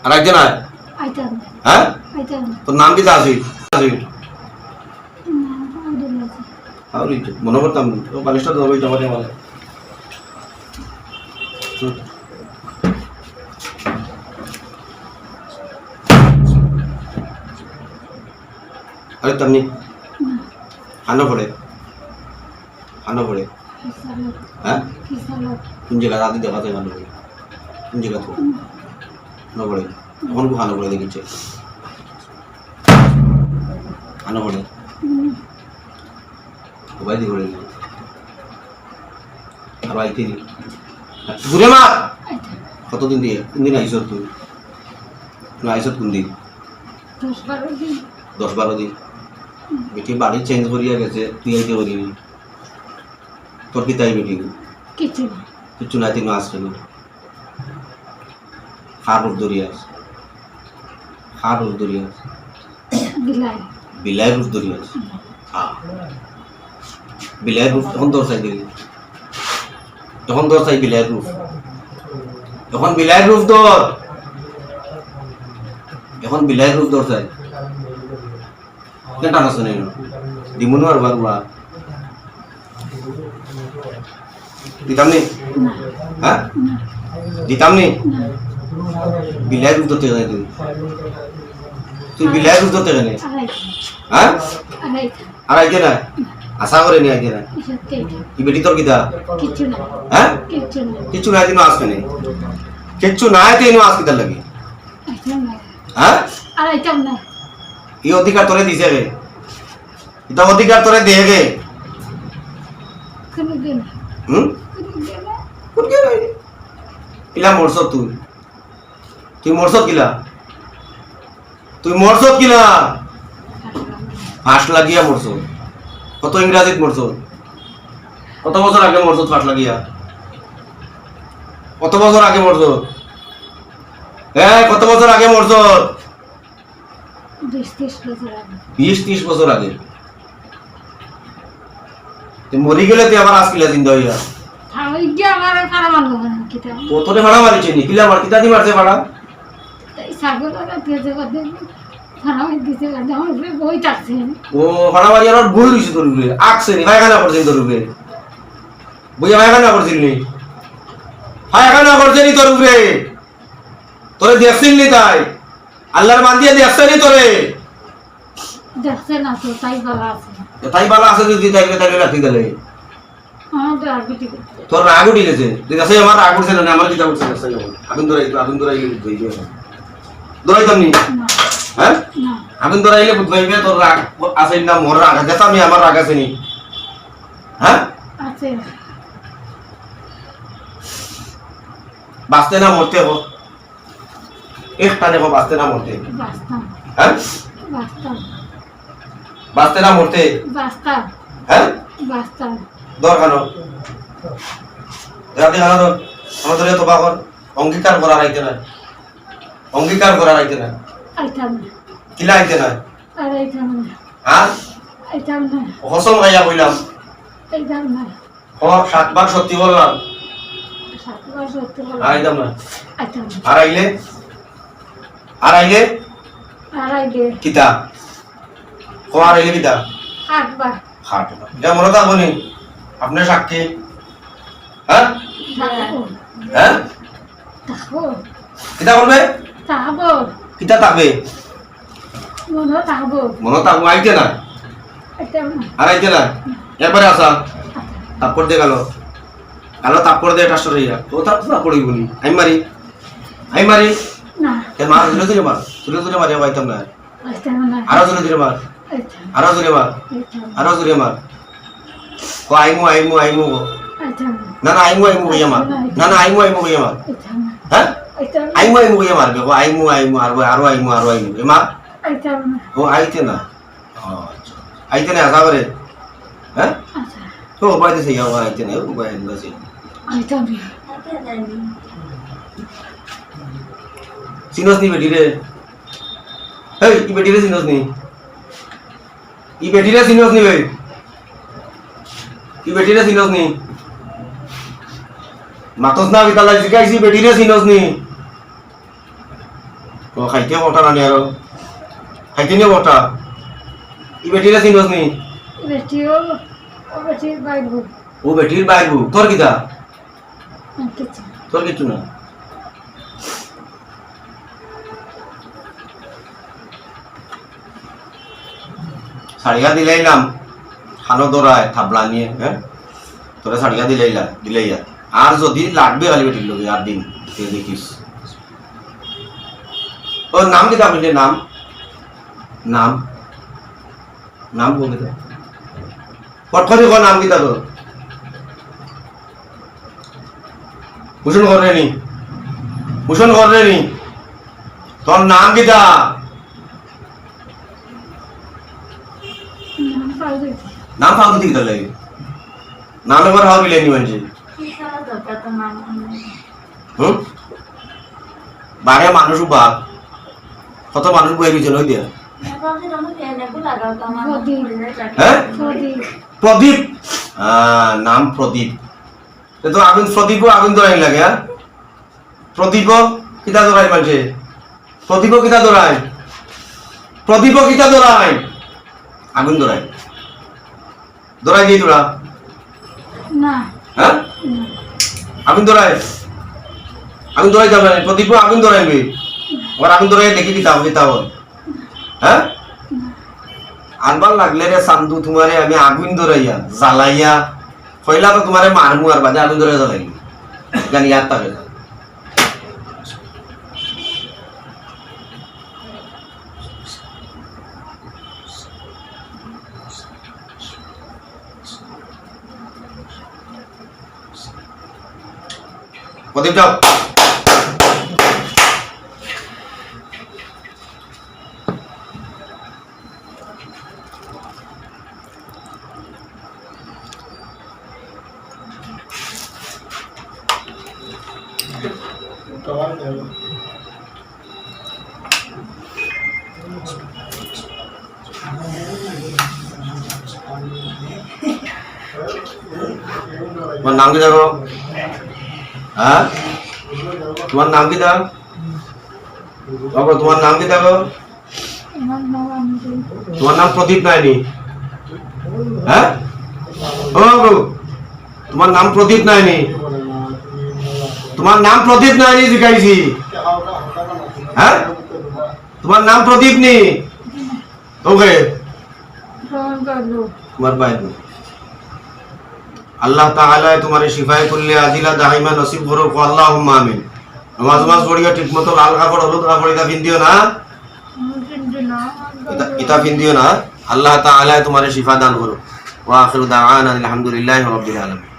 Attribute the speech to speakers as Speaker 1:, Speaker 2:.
Speaker 1: আর একজন আয়
Speaker 2: আইতাম
Speaker 1: হ্যাঁ
Speaker 2: আইতাম
Speaker 1: তোর নাম কি আসিল আসিল
Speaker 2: আব্দুল্লাহ
Speaker 1: আর মনে করতাম ও বালিশটা ধরবে জমাতে আমার আরে তেমনি আনো পড়ে হ্যাঁ কোন জায়গা রাতে দেখা যায় আনো পড়ে কোন জায়গা তো আনো পড়ে তখন খুব আনো পড়ে দেখেছে আনো পড়ে সবাই দিয়ে পড়ে আর আইতে দি ঘুরে মা কতদিন দিয়ে কোন দিন আইসত তুই আইসত কোন দিন 10-12 দিন বেটি বাড়ি চেঞ্জ করিয়া গেছে তুই আইতে করিনি তোর কি তাই বেটি কিছু নাই তিন আসবে না হার রূপ দরিয়াস হার রূপ দরিয়াস বিলাই রূপ দরিয়াস বিলাই রূপ তখন তোর চাই দিলি তখন তোর চাই বিলাই রূপ এখন বিলাই রূপ তোর এখন বিলাই রূপ তোর চাই কেন টানা শুনে দিমুনু আর বারুয়া দিতাম নি হ্যাঁ দিতাম নি বিলাই রূপ ধরতে জানি তুই বিলাই রূপ ধরতে জানি হ্যাঁ আর আইতে না আশা করে নি আইতে না কি বেটি তোর কিতা হ্যাঁ কিচ্ছু নাই দিন আসবে না কিচ্ছু নাই তো আজ কিতা লাগে হ্যাঁ এই অধিকার তোরে দিছে রে এটা অধিকার তোরে দিয়ে গে কিলা মরছ তুই মরছ কিলা তুই মরছ কিলা ফাঁস লাগিয়া মরছ কত ইংরাজিত মরছ কত বছর আগে মরছ ফাঁস লাগিয়া কত বছর আগে মরছ কত বছর আগে মরছ 20-30 বছর আগে মরি গেলে তুই আবার আসকিলা জিন্দা হইয়া তোরে ভাড়া মারিছে নি কিলা মার কিতা দি মারছে ভাড়া ও ভাড়া মারি আর বই রইছে তোর উপরে আকছে নি ভাইখানা করছিস তোর উপরে বইয়া ভাইখানা করছিস নি ভাইখানা করছিস নি তোর উপরে তোরে দেখছিস নি তাই আল্লাহর বান্দিয়া দেখছে নি তোরে
Speaker 2: দেখছে না তো
Speaker 1: তাই বালা আছে যদি তাইলে রাখি দিলে তোর রাগ উঠে গেছে ঠিক আছে আমার রাগ উঠছে না আমার কিতা উঠছে আগুন ধরাই দৌড়াইতাম নি হ্যাঁ আগুন ধরাইলে বুঝবাইবে তোর রাগ আছে না মোর রাগ আছে আমি আমার রাগ আছে নি হ্যাঁ
Speaker 2: আছে
Speaker 1: বাঁচতে না মরতে হো একটা দেখো বাঁচতে না মরতে হ্যাঁ বাঁচতে না মরতে হ্যাঁ দরকার রাতে হানো আমাদের তো বাবার অঙ্গীকার করা রাইতে না অঙ্গীকার করা রাইতে না কিলা আইতে না হ্যাঁ কসম গাইয়া কইলাম ও 7 বার সত্যি বললাম আইতাম না আর আইলে কিতা ও আর আইলে কিতা 8 বার এটা মনে থাকবো নি আপনার সাক্ষী হ্যাঁ হ্যাঁ কিতা করবে কিতা থাকবে মনে থাকবো আইতে না আর আইতে না একবারে আসা তারপর দিয়ে গেল তারপর দিয়ে এটা সরাইয়া ও তারপর পড়ি বলি আমি মারি মার ধীরে মারি আইতাম না আরো ধীরে মার আরো জোরে মার ও আইমু না আইমু কইয়া মার না আইমু কইয়া মার হ্যাঁ আইমু কইয়া মারবে ও আইমু আরো আইমু এ মার ও আইতে না আচ্ছা আইতে না আসা করে হ্যাঁ তো বাইতে সেই আইতে না ও বাইতে আছে সিনস নি বেটি রে এই কি বেটি রে সিনস নি ই বেটি রে সিনস নি ভাই ই বেটি রে সিনস নি মাতস না বিতালা জিকাইছি বেটি রে সিনস নি তো খাইতে বটা রানি আর খাইতে নিয়ে বটা ই বেটিরা চিনস নি
Speaker 2: বেটিও ও বেটির বাইবু
Speaker 1: ও বেটির বাইবু তোর কিতা
Speaker 2: কিছু
Speaker 1: তোর কিছু না সাড়িয়া দিলাইলাম খানো দরায় থাবলা নিয়ে হ্যাঁ তোরা সাড়িয়া দিলাইয়া আর যদি লাগবে খালি বেটির লোক আর দিন দেখিস ওর নাম কিতা বলছে নাম নাম নাম বলে পটখরি কর নাম কিতা তোর ভূষণ করে নি ভূষণ করে নি তোর নাম কিতা
Speaker 2: নাম পাউবে
Speaker 1: নাম ফালতু দিকে তার লাগে নাম এবার হাওয়া বিলাই নি মানছে বারে মানুষ বাপ কত মানুষ বই রয়েছে নই দিয়া হ্যাঁ প্রদীপ নাম প্রদীপ তো আগুন প্রদীপ আগুন ধরাই লাগে হ্যাঁ প্রদীপ কিতা ধরাই মানছে প্রদীপ কিতা ধরাই প্রদীপ কিতা ধরাই আগুন ধরাই ধরাই দিয়ে তোরা
Speaker 2: না
Speaker 1: হ্যাঁ আগুন ধরাই যাবে না প্রদীপ আগুন ধরাইবে আবার আগুন ধরাই দেখি কিতা বল হ্যাঁ আনবার লাগলে রে চান্দু তোমারে আমি আগুন ধরাইয়া জ্বালাইয়া কইলা তো তোমারে মারমু আর বাজে আগুন ধরে জ্বালাই জানি ইয়াদ থাকে প্রদীপ যাও তোমার নাম কি দেখো হ্যাঁ তোমার নাম কি দাও বাবা তোমার নাম কি দেখো
Speaker 2: আমার নাম আনন্দ
Speaker 1: তোমার নাম প্রদীপ নাইনি হ্যাঁ ও বাবু তোমার নাম প্রদীপ নাইনি তোমার নাম প্রদীপ নাইনি শিখাইছি হ্যাঁ তোমার নাম প্রদীপ নি ওকে
Speaker 2: ফোন করলো
Speaker 1: তোমার বাইরে আল্লাহ তাআলা তোমারে শিফায়ে কুল্লি আজিলা দাইমা নসিব করুক আল্লাহুম্মা আমিন নামাজ পড়িয়া ঠিকমতো লাল কাপড় হলুদ কাপড় এটা পিন্দিও না এটা পিন্দিও না আল্লাহ তাআলা তোমারে শিফা দান করুক ওয়া আখিরু দাওয়ানা আলহামদুলিল্লাহি রাব্বিল আলামিন